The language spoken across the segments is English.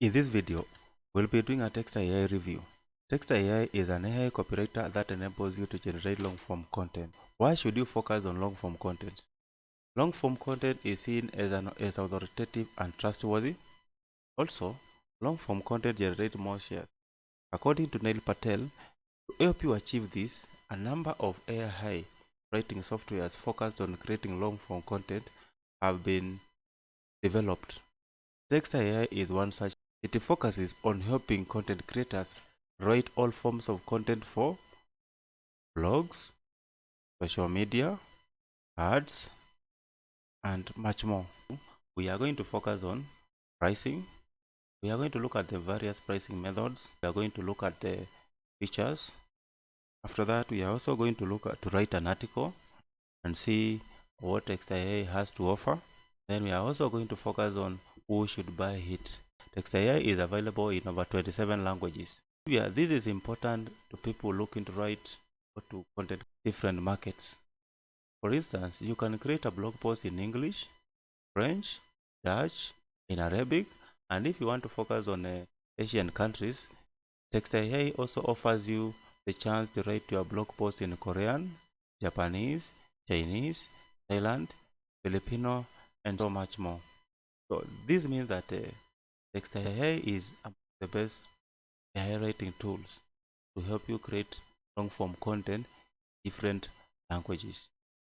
In this video, we'll be doing a Texta AI review. Texta AI is an AI copywriter that enables you to generate long-form content. Why should you focus on long-form content? Long-form content is seen as authoritative and trustworthy. Also, long-form content generates more shares. According to Neil Patel, to help you achieve this, a number of AI writing softwares focused on creating long-form content have been developed. Texta AI is one such. It focuses on helping content creators write all forms of content for blogs, social media, ads, and much more. We are going to focus on pricing. We are going to look at the various pricing methods. We are going to look at the features. After that, we are also going to look at to write an article and see what Texta AI has to offer. Then we are also going to focus on who should buy it. Texta AI is available in over 27 languages. Yeah, this is important to people looking to write or to content different markets. For instance, you can create a blog post in English, French, Dutch, in Arabic, and if you want to focus on Asian countries, Texta AI also offers you the chance to write your blog post in Korean, Japanese, Chinese, Thailand, Filipino, and so much more. So this means that Texta AI is the best AI writing tools to help you create long-form content in different languages.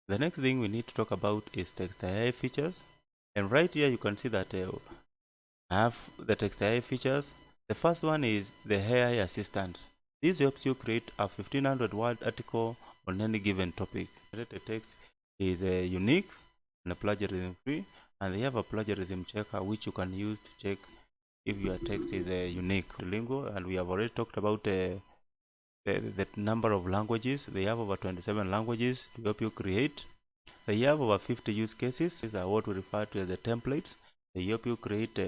The next thing we need to talk about is Texta AI features. And right here you can see that I have the Texta AI features. The first one is the AI assistant. This helps you create a 1500 word article on any given topic. The text is unique and plagiarism free, and they have a plagiarism checker which you can use to check if your text is unique. Lingo, and we have already talked about the number of languages. They have over 27 languages to help you create. They have over 50 use cases. These are what we refer to as the templates. They help you create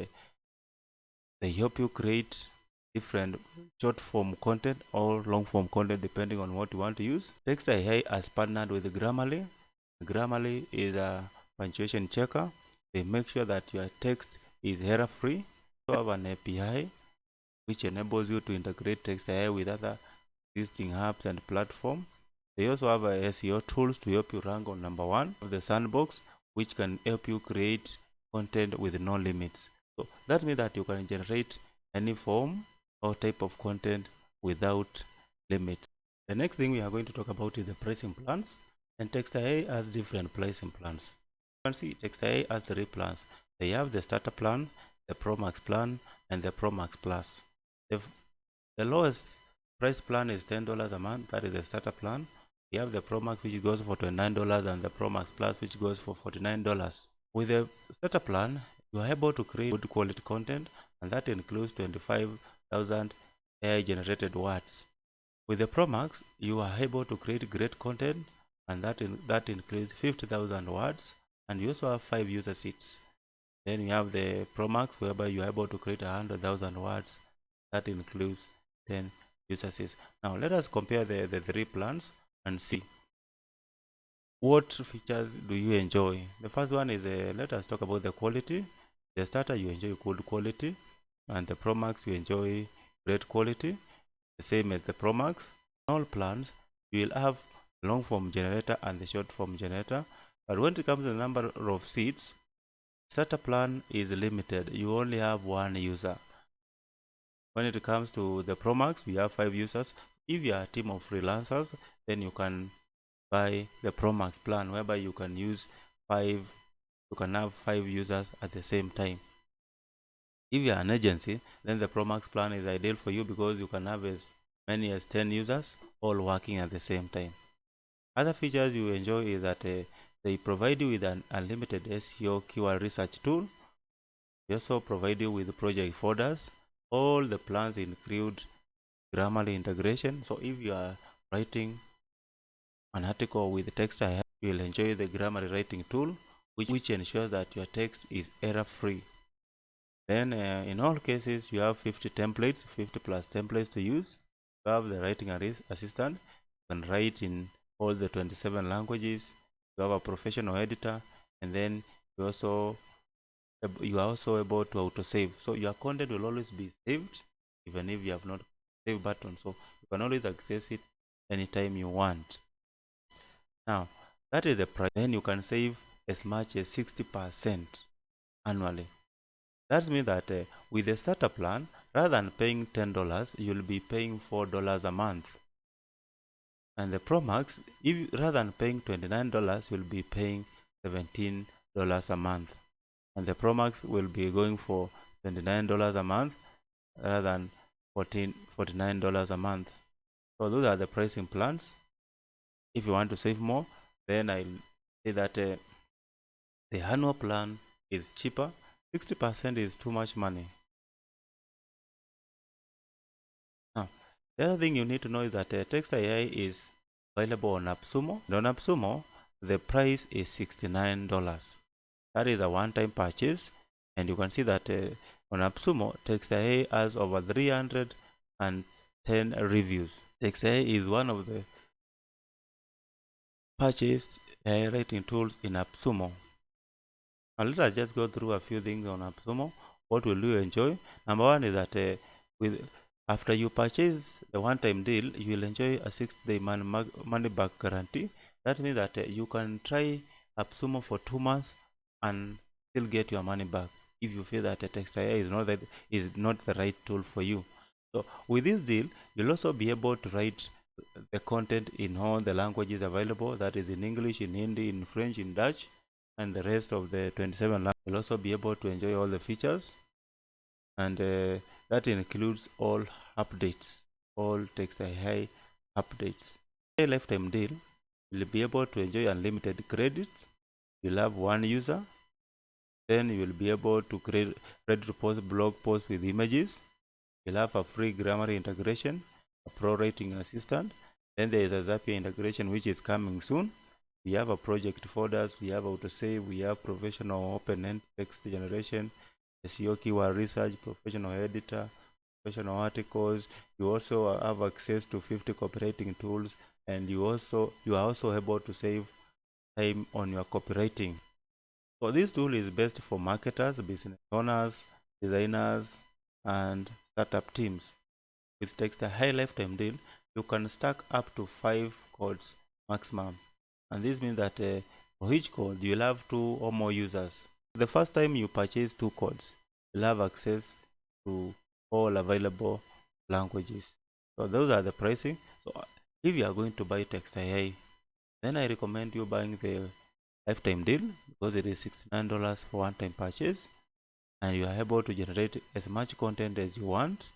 different short form content or long form content depending on what you want to use. Texta AI has partnered with Grammarly. Grammarly is a punctuation checker. They make sure that your text is error free. You have an API which enables you to integrate Texta AI with other existing apps and platforms. They also have SEO tools to help you rank on number one of the sandbox, which can help you create content with no limits. So that means that you can generate any form or type of content without limits. The next thing we are going to talk about is the pricing plans. And Texta AI has different pricing plans. You can see Texta AI has 3 plans. They have the starter plan, the Pro Max plan, and the Pro Max Plus. The lowest price plan is $10 a month. That is the starter plan. You have the Pro Max which goes for $29 and the Pro Max Plus which goes for $49. With the starter plan, you are able to create good quality content, and that includes 25,000 AI generated words. With the Pro Max, you are able to create great content, and that includes 50,000 words, and you also have 5 user seats. Then you have the Pro Max whereby you are able to create 100,000 words. That includes 10 user seats. Now let us compare the 3 plans and see what features do you enjoy. The first one is let us talk about the quality. The starter, you enjoy good quality, and the Pro Max, you enjoy great quality, the same as the Pro Max. In all plans, you will have long form generator and the short form generator, but when it comes to the number of seats, starter plan is limited. You only have 1 user. When it comes to the Pro Max, we have 5 users. If you are a team of freelancers, then you can buy the Pro Max plan, whereby you can have 5 users at the same time. If you are an agency, then the Pro Max plan is ideal for you because you can have as many as 10 users all working at the same time. Other features you enjoy is that they provide you with an unlimited SEO keyword research tool. They also provide you with project folders. All the plans include Grammarly integration. So if you are writing an article with Texta AI, you will enjoy the Grammarly writing tool, which ensures that your text is error-free. Then in all cases, you have 50 templates, 50 plus templates to use. You have the writing assistant. You can write in all the 27 languages. You have a professional editor, and then you also you are also able to autosave. So your content will always be saved even if you have not save button. So you can always access it anytime you want. Now that is the price. Then you can save as much as 60% annually. That means that with the starter plan, rather than paying $10, you'll be paying $4 a month. And the Pro Max, if rather than paying $29, you'll be paying $17 a month. And the Pro Max will be going for $29 a month rather than $49 a month. So those are the pricing plans. If you want to save more, then I'll say that the annual plan is cheaper. 60% is too much money. Now, the other thing you need to know is that Texta AI is available on appsumo. And on appsumo, the price is $69. That is a one-time purchase, and you can see that on appsumo, Texta AI has over 310 reviews. Texta AI is one of the purchased AI writing tools in appsumo. Now let us just go through a few things on appsumo. What will you enjoy? Number one is that after you purchase the one-time deal, you will enjoy a 6-day money back guarantee. That means that you can try appsumo for 2 months and still get your money back if you feel that Texta AI is not the right tool for you. So with this deal, you'll also be able to write the content in all the languages available. That is in English, in Hindi, in French, in Dutch, and the rest of the 27 languages. You'll also be able to enjoy all the features, and that includes all updates, all Texta AI updates. A lifetime deal, you'll be able to enjoy unlimited credits. You'll have one user. Then you will be able to create ready to post blog posts with images. You'll have a free grammar integration, a pro writing assistant. Then there is a Zapier integration which is coming soon. We have a project folders, we have autosave, we have professional open-end text generation, SEO keyword research, professional editor, professional articles. You also have access to 50 copywriting tools, and you are also able to save time on your copywriting. So this tool is best for marketers, business owners, designers, and startup teams. With Texta AI lifetime deal, you can stack up to 5 codes maximum. And this means that for each code, you'll have 2 or more users. The first time you purchase 2 codes, you'll have access to all available languages. So those are the pricing. So if you are going to buy Texta AI, then I recommend you buying the lifetime deal because it is $69 for one-time purchase, and you are able to generate as much content as you want.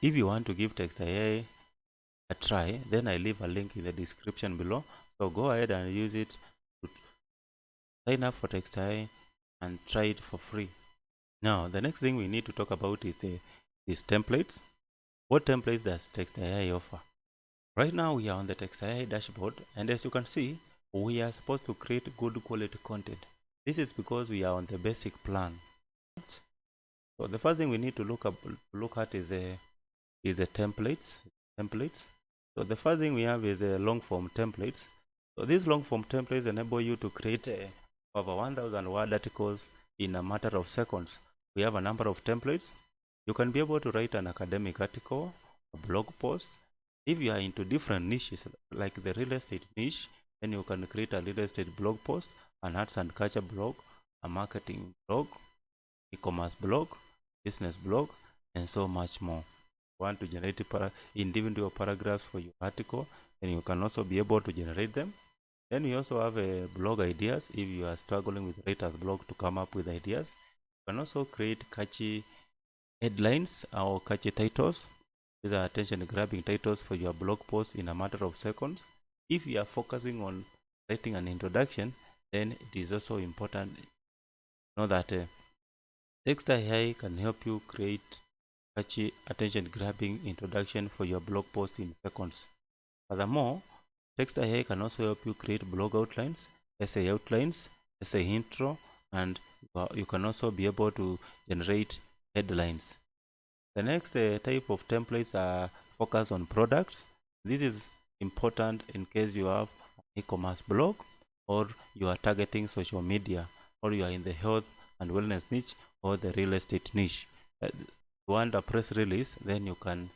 If you want to give Texta AI a try, then I leave a link in the description below. So go ahead and use it to sign up for Texta AI and try it for free. Now, the next thing we need to talk about is templates. What templates does Texta AI offer? Right now, we are on the Texta AI dashboard, and as you can see, we are supposed to create good quality content. This is because we are on the basic plan. So the first thing we need to look at is the templates. So the first thing we have is the long form templates. So these long form templates enable you to create over 1,000 word articles in a matter of seconds. We have a number of templates. You can be able to write an academic article, a blog post. If you are into different niches, like the real estate niche, then you can create a real estate blog post, an arts and culture blog, a marketing blog, e-commerce blog, business blog, and so much more. Want to generate individual paragraphs for your article, then you can also be able to generate them. Then we also have blog ideas. If you are struggling with writer's block to come up with ideas, you can also create catchy headlines or catchy titles. These are attention-grabbing titles for your blog post in a matter of seconds. If you are focusing on writing an introduction, then it is also important to know that Texta AI can help you create catchy, attention-grabbing introduction for your blog post in seconds. Furthermore, Texta AI can also help you create blog outlines, essay intro, and you can also be able to generate headlines. The next type of templates are focused on products. This is important in case you have an e-commerce blog, or you are targeting social media, or you are in the health and wellness niche or the real estate niche. You want a press release, then you can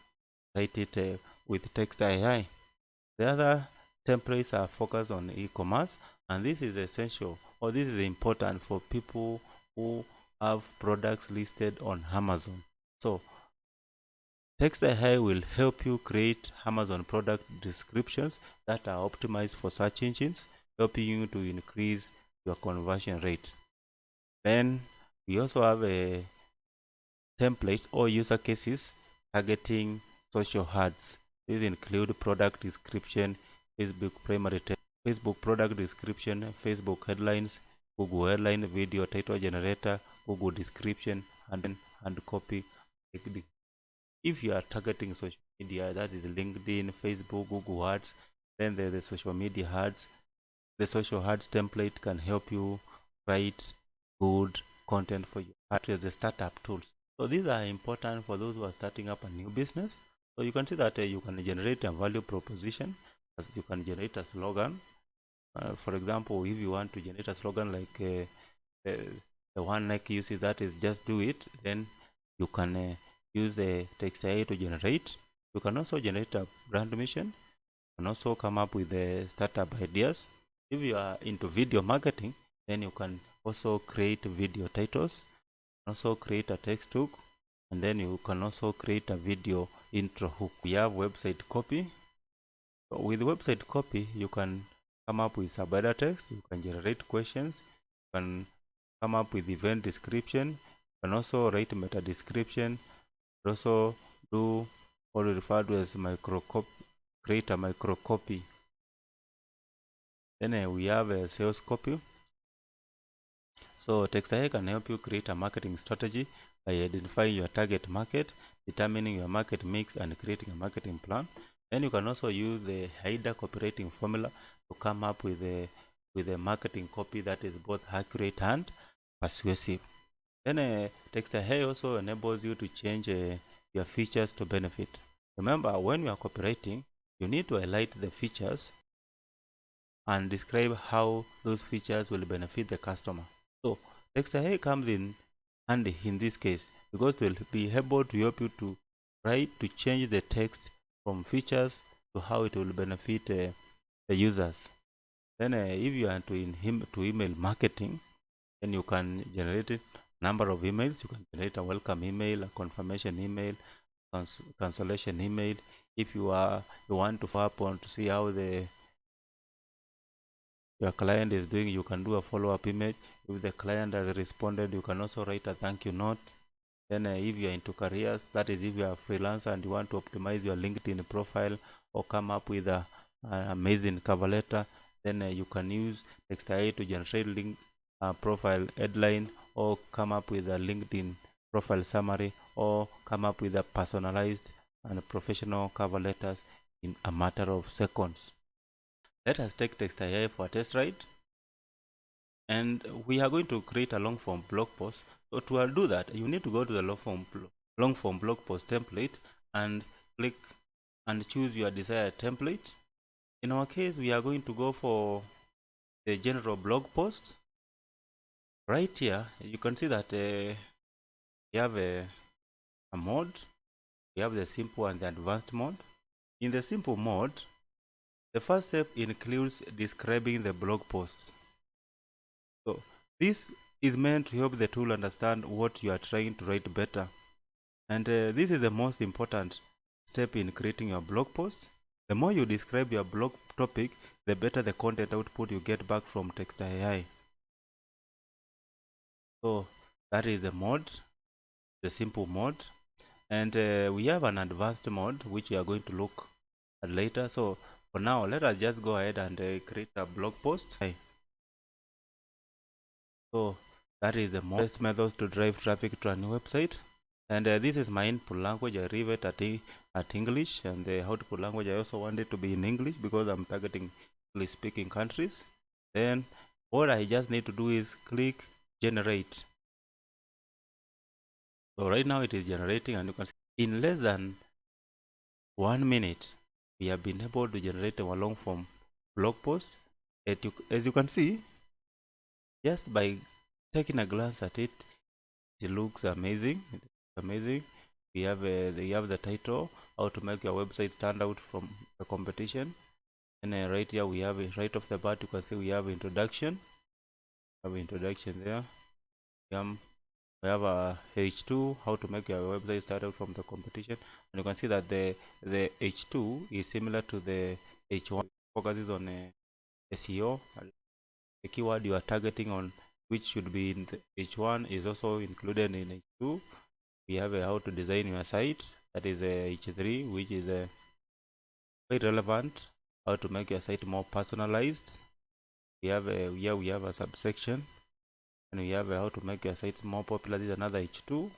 write it with Texta AI. The other templates are focused on e-commerce, and this is essential, or this is important for people who have products listed on Amazon. So Texta AI will help you create Amazon product descriptions that are optimized for search engines, helping you to increase your conversion rate. Then we also have a templates or user cases targeting social ads. These include product description, Facebook primary text, Facebook product description, Facebook headlines, Google headline video title generator, Google description, and copy. If you are targeting social media, that is LinkedIn, Facebook, Google Ads, then there's the social media ads. The social ads template can help you write good content for you. That is the startup tools. So these are important for those who are starting up a new business. So you can see that you can generate a value proposition, as you can generate a slogan. For example, if you want to generate a slogan like the one like you see that is just do it, then you can use the Texta AI to generate. You can also generate a brand mission. You can also come up with the startup ideas. If you are into video marketing, then you can also create video titles, also create a text hook, and then you can also create a video intro hook. We have website copy. So with website copy, you can come up with subheader text, you can generate questions, you can come up with event description, you can also write meta description, also do what we refer to as create a micro copy. Then we have a sales copy. So Texta AI can help you create a marketing strategy by identifying your target market, determining your market mix, and creating a marketing plan. Then you can also use the HIDA copywriting formula to come up with a marketing copy that is both accurate and persuasive. Then Texta AI also enables you to change your features to benefit. Remember, when you are copywriting, you need to highlight the features and describe how those features will benefit the customer. So Texta AI comes in handy in this case because it will be able to help you to change the text from features to how it will benefit the users. Then if you are to email marketing, then you can generate a number of emails. You can generate a welcome email, a confirmation email, cancellation email. If you want to follow up on to see how your client is doing, you can do a follow-up image. If the client has responded, you can also write a thank you note. Then if you are into careers, that is if you are a freelancer and you want to optimize your LinkedIn profile or come up with an amazing cover letter, then you can use Texta AI to generate link profile headline, or come up with a LinkedIn profile summary, or come up with a personalized and professional cover letters in a matter of seconds. Let us take Texta AI for a test ride, and we are going to create a long form blog post. So to do that, you need to go to the long form blog post template and click and choose your desired template. In our case, we are going to go for the general blog post. Right here, you can see that we have a mode. We have the simple and the advanced mode. In the simple mode, the first step includes describing the blog post. So this is meant to help the tool understand what you are trying to write better. And this is the most important step in creating your blog post. The more you describe your blog topic, the better the content output you get back from Texta AI. So that is the mode, the simple mode. And we have an advanced mode, which we are going to look at later. So for now, let us just go ahead and create a blog post. So that is the best methods to drive traffic to a new website. And this is my input language. I leave it at English, and the output language I also want it to be in English because I'm targeting English speaking countries. Then what I just need to do is click generate. So right now it is generating, and you can see in less than 1 minute we have been able to generate a long form blog post. As you can see, just by taking a glance at it, it looks amazing. It's amazing. We have the title, how to make your website stand out from the competition. And right here we have it right off the bat. You can see we have introduction. There. We have a H2, how to make your website stand out from the competition. And you can see that the H2 is similar to the H1. Focuses on SEO. The keyword you are targeting on, which should be in the H1, is also included in H2. We have how to design your site, that is H3, which is very relevant. How to make your site more personalized. We have we have a subsection, and we have how to make your site more popular. This is another H2.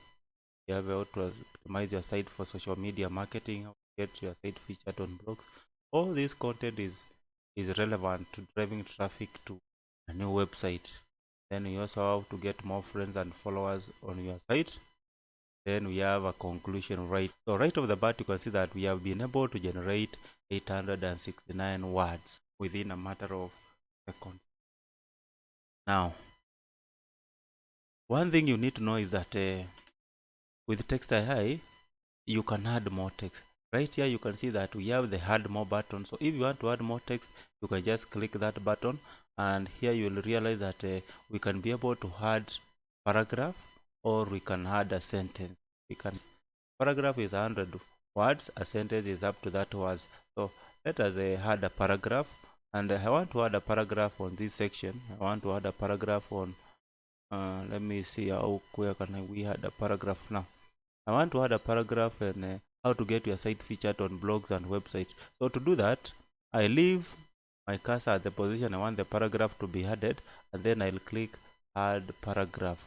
We have how to optimize your site for social media marketing, how to get your site featured on blogs. All this content is relevant to driving traffic to a new website. Then you also have to get more friends and followers on your site. Then we have a conclusion, right? So right off the bat, you can see that we have been able to generate 869 words within a matter of seconds. Now, one thing you need to know is that with Texta AI, you can add more text. Right here, you can see that we have the add more button. So if you want to add more text, you can just click that button, and here you will realize that we can be able to add paragraph, or we can add a sentence. Paragraph is 100 words, a sentence is up to that words. So let us add a paragraph, and I want to add a paragraph on this section. I want to add a paragraph on let me see where can we add a paragraph now. I want to add a paragraph and how to get your site featured on blogs and websites. So to do that, I leave my cursor at the position I want the paragraph to be added, and then I'll click add paragraph.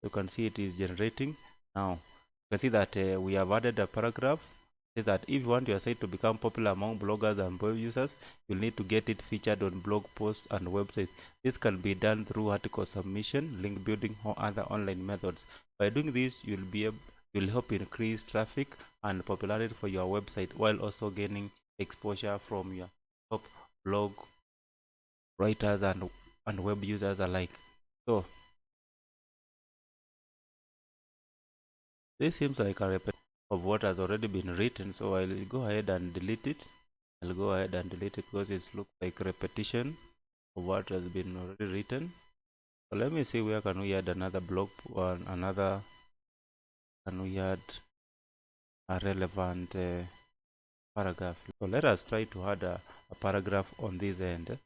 You can see it is generating now. You can see that we have added a paragraph. Say that if you want your site to become popular among bloggers and web users, you'll need to get it featured on blog posts and websites. This can be done through article submission, link building, or other online methods. By doing this, you'll help increase traffic and popularity for your website, while also gaining exposure from your top blog writers and web users alike. So this seems like a repetition of what has already been written, so I'll go ahead and delete it. Because it looks like repetition of what has been already written. So let me see where can we add another blog one, can we add a relevant paragraph. So let us try to add a paragraph on this end.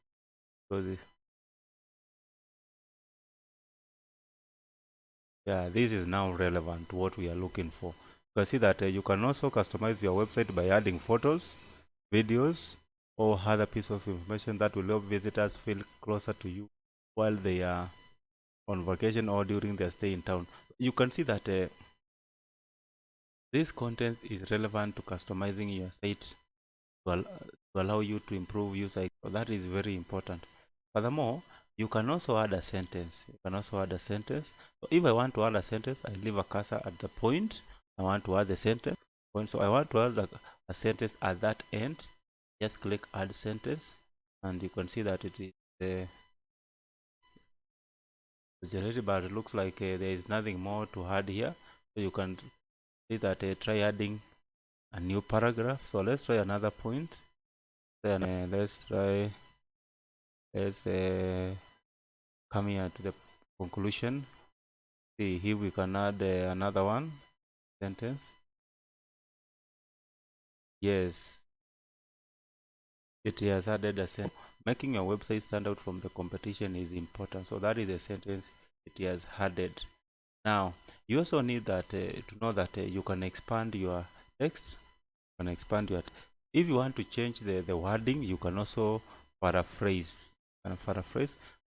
Yeah, this is now relevant to what we are looking for. You can see that you can also customize your website by adding photos, videos, or other piece of information that will help visitors feel closer to you while they are on vacation or during their stay in town. You can see that this content is relevant to customizing your site to allow you to improve user. So that is very important. Furthermore, you can also add a sentence. So if I want to add a sentence, I leave a cursor at the point I want to add the sentence. So I want to add a sentence at that end. Just click add sentence, and you can see that it is generated, but it looks like there is nothing more to add here. So you can see that try adding a new paragraph. So let's try another point. Then let's come here to the conclusion. See, here we can add another one sentence. Yes, it has added a sentence. Making your website stand out from the competition is important. So that is the sentence it has added. Now, you also need that to know that you can expand your text. If you want to change the wording, you can also paraphrase.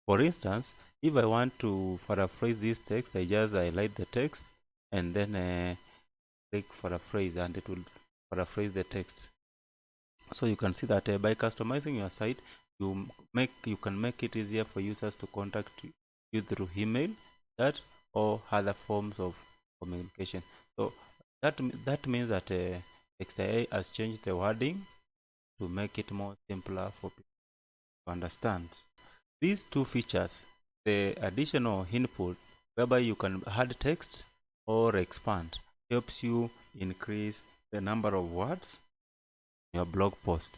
For instance, if I want to paraphrase this text, I just highlight the text and then click paraphrase, and it will paraphrase the text. So you can see that by customizing your site, you can make it easier for users to contact you through email, chat, or other forms of communication. So that means that Texta AI has changed the wording to make it more simpler for people to understand. These two features The additional input whereby you can add text or expand helps you increase the number of words in your blog post.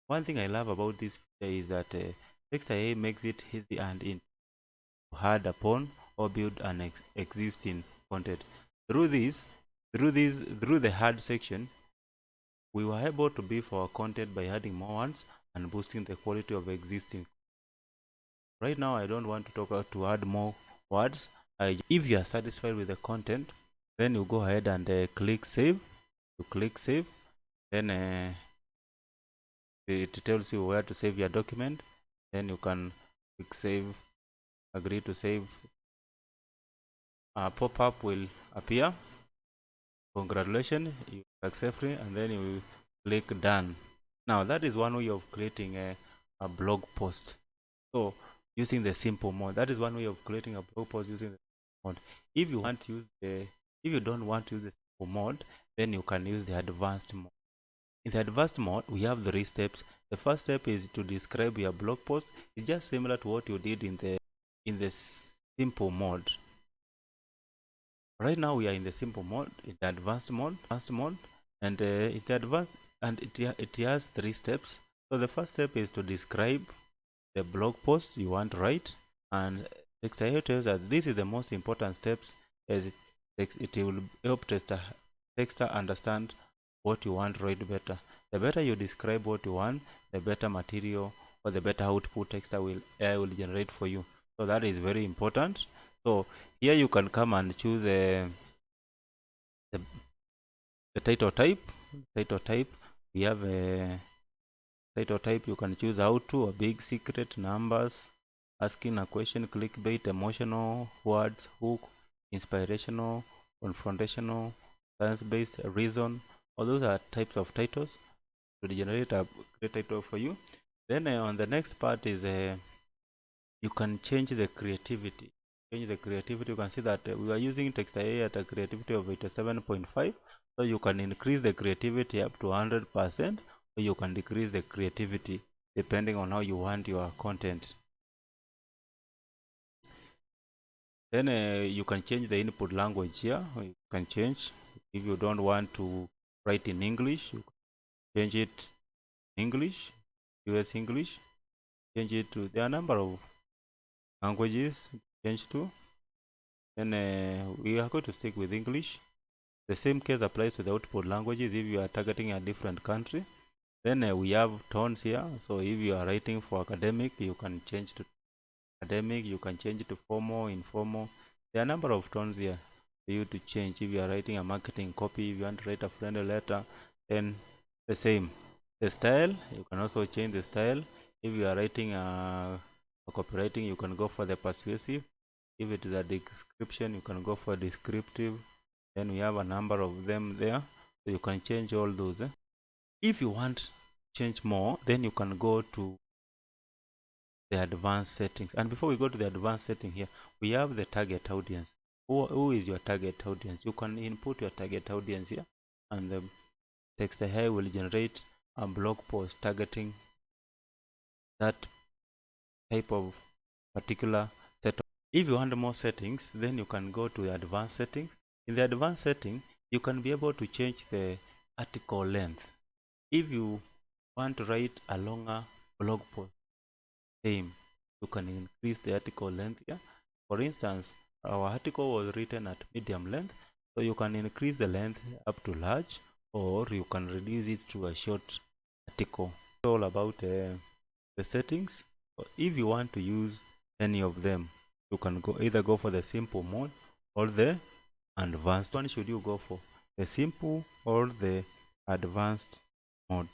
One thing I love about this feature is that Texta AI makes it easy and in to add upon or build an existing content. Through the add section, we were able to beef our content by adding more ones and boosting the quality of existing. Right now, I don't want to talk about to add more words. If you are satisfied with the content, then you go ahead and click save. You click save, then it tells you where to save your document. Then you can click save, agree to save. A pop-up will appear. Congratulations, you successfully, and then you click done. Now that is one way of creating a blog post. So using the simple mode, that is one way of creating a blog post using the mode. If you want to use if you don't want to use the simple mode, then you can use the advanced mode. In the advanced mode, we have 3 steps. The first step is to describe your blog post. It's just similar to what you did in the simple mode. Right now we are in the simple mode, in the advanced mode, and it has 3 steps. So the first step is to describe the blog post you want to write, and Texta AI tells us this is the most important steps, as it will help Texta understand what you want to write better. The better you describe what you want, the better material or the better output Texta will generate for you. So that is very important. So here you can come and choose the title type. We have a title type. You can choose how to, a big secret, numbers, asking a question, clickbait, emotional, words, hook, inspirational, confrontational, science-based, reason. All those are types of titles to generate a great title for you. Then on the next part is you can change the creativity. You can see that we are using Texta AI at a creativity of 87.5. So you can increase the creativity up to 100%, or you can decrease the creativity depending on how you want your content. Then you can change the input language here. You can change if you don't want to write in English, you can change it English, US English. Change it to, there are a number of languages change to. Then we are going to stick with English. The same case applies to the output languages if you are targeting a different country. Then we have tones here. So if you are writing for academic, you can change to academic. You can change it to formal, informal. There are a number of tones here for you to change. If you are writing a marketing copy, if you want to write a friendly letter, then the same. The style, you can also change the style. If you are writing a copywriting, you can go for the persuasive. If it is a description, you can go for descriptive. Then we have a number of them there, so you can change all those. If you want to change more, then you can go to the advanced settings. And before we go to the advanced setting here, we have the target audience. Who is your target audience? You can input your target audience here, and the Texta AI will generate a blog post targeting that type of particular setup. If you want more settings, then you can go to the advanced settings. In the advanced setting, you can be able to change the article length. If you want to write a longer blog post, same, you can increase the article length here. For instance, our article was written at medium length, so you can increase the length up to large, or you can reduce it to a short article. It's all about the settings. If you want to use any of them, you can either go for the simple mode or the advanced one. Should you go for the simple or the advanced mode?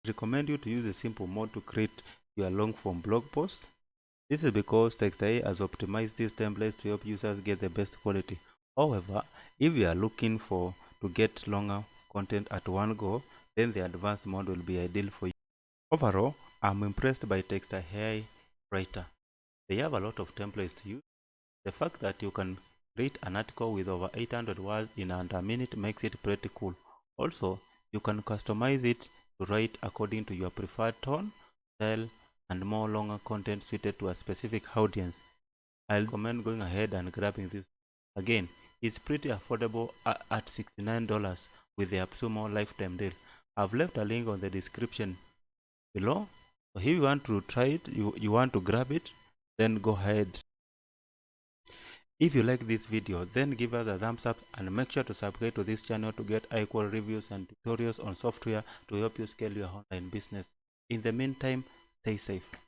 I recommend you to use the simple mode to create your long form blog post. This is because Texta AI has optimized these templates to help users get the best quality. However, if you are looking to get longer content at one go, then the advanced mode will be ideal for you. Overall, I'm impressed by Texta AI Writer. They have a lot of templates to use. The fact that you can create an article with over 800 words in under a minute makes it pretty cool. Also, you can customize it to write according to your preferred tone, style, and more longer content suited to a specific audience, I'll recommend going ahead and grabbing this. Again, it's pretty affordable at $69 with the AppSumo lifetime deal. I've left a link on the description below. So if you want to try it, you want to grab it, then go ahead. If you like this video, then give us a thumbs up and make sure to subscribe to this channel to get high-quality reviews and tutorials on software to help you scale your online business. In the meantime, stay safe.